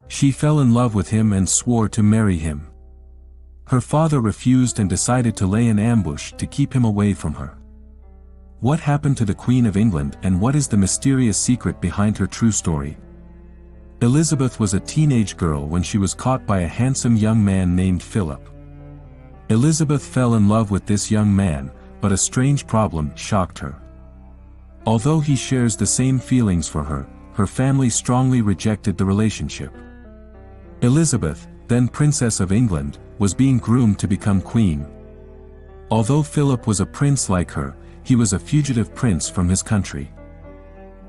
She fell in love with him and swore to marry him. Her father refused and decided to lay an ambush to keep him away from her. What happened to the Queen of England, and what is the mysterious secret behind her true story? Elizabeth was a teenage girl when she was caught by a handsome young man named Philip. Elizabeth fell in love with this young man, but a strange problem shocked her. Although he shares the same feelings for her, her family strongly rejected the relationship. Elizabeth, then Princess of England, was being groomed to become queen. Although Philip was a prince like her, he was a fugitive prince from his country.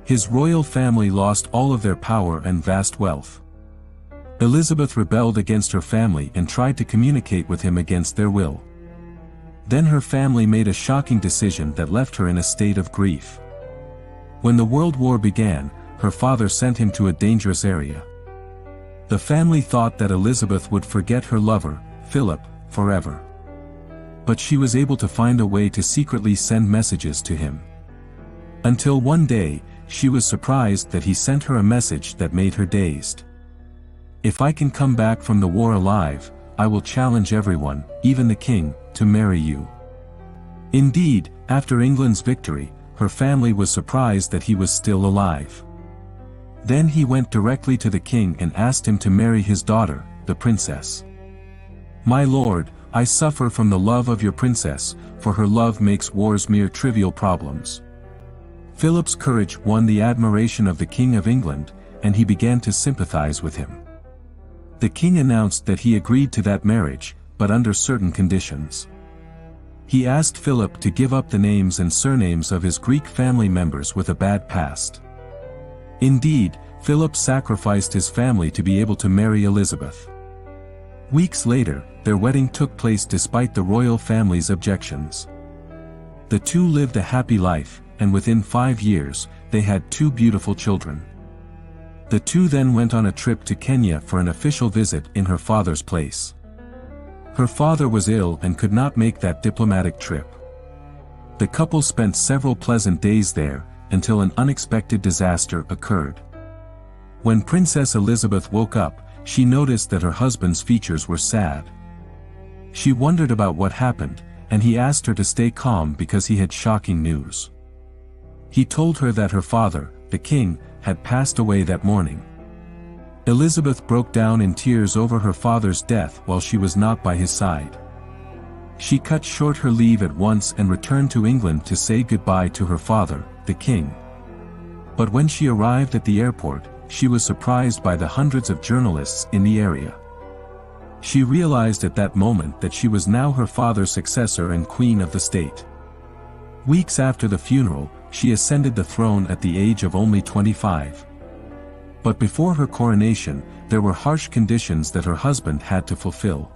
His royal family lost all of their power and vast wealth. Elizabeth rebelled against her family and tried to communicate with him against their will. Then her family made a shocking decision that left her in a state of grief. When the World War began, her father sent him to a dangerous area. The family thought that Elizabeth would forget her lover, Philip, forever. But she was able to find a way to secretly send messages to him. Until one day, she was surprised that he sent her a message that made her dazed. "If I can come back from the war alive, I will challenge everyone, even the king, to marry you." Indeed, after England's victory, her family was surprised that he was still alive. Then he went directly to the king and asked him to marry his daughter, the princess. "My lord, I suffer from the love of your princess, for her love makes wars mere trivial problems." Philip's courage won the admiration of the King of England, and he began to sympathize with him. The king announced that he agreed to that marriage, but under certain conditions. He asked Philip to give up the names and surnames of his Greek family members with a bad past. Indeed, Philip sacrificed his family to be able to marry Elizabeth. Weeks later, their wedding took place despite the royal family's objections. The two lived a happy life, and within 5 years, they had 2 beautiful children. The two then went on a trip to Kenya for an official visit in her father's place. Her father was ill and could not make that diplomatic trip. The couple spent several pleasant days there, until an unexpected disaster occurred. When Princess Elizabeth woke up, she noticed that her husband's features were sad. She wondered about what happened, and he asked her to stay calm because he had shocking news. He told her that her father, the king, had passed away that morning. Elizabeth broke down in tears over her father's death while she was not by his side. She cut short her leave at once and returned to England to say goodbye to her father, the king. But when she arrived at the airport, she was surprised by the hundreds of journalists in the area. She realized at that moment that she was now her father's successor and queen of the state. Weeks after the funeral, she ascended the throne at the age of only 25. But before her coronation, there were harsh conditions that her husband had to fulfill.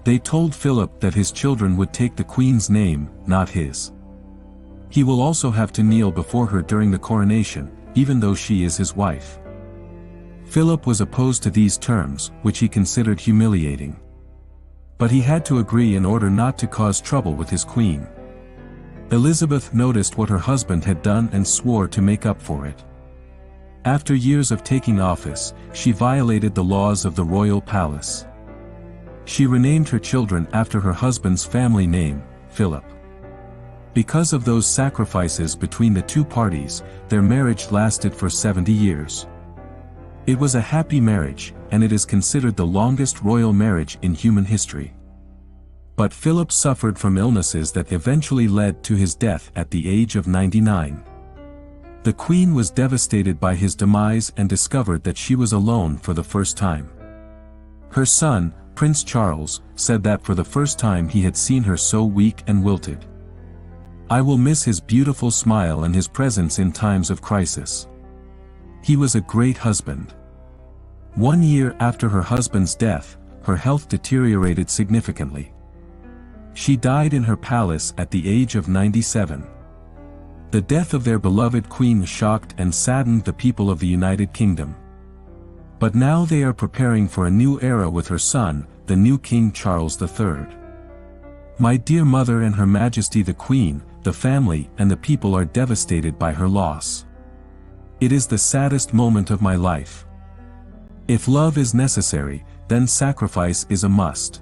They told Philip that his children would take the queen's name, not his. He will also have to kneel before her during the coronation, even though she is his wife. Philip was opposed to these terms, which he considered humiliating. But he had to agree in order not to cause trouble with his queen. Elizabeth noticed what her husband had done and swore to make up for it. After years of taking office, she violated the laws of the royal palace. She renamed her children after her husband's family name, Philip. Because of those sacrifices between the two parties, their marriage lasted for 70 years. It was a happy marriage, and it is considered the longest royal marriage in human history. But Philip suffered from illnesses that eventually led to his death at the age of 99. The queen was devastated by his demise and discovered that she was alone for the first time. Her son, Prince Charles, said that for the first time he had seen her so weak and wilted. "I will miss his beautiful smile and his presence in times of crisis. He was a great husband." 1 year after her husband's death, her health deteriorated significantly. She died in her palace at the age of 97. The death of their beloved queen shocked and saddened the people of the United Kingdom. But now they are preparing for a new era with her son, the new King Charles III. My dear mother and Her Majesty the Queen, the family and the people are devastated by her loss. It is the saddest moment of my life. If love is necessary, then sacrifice is a must.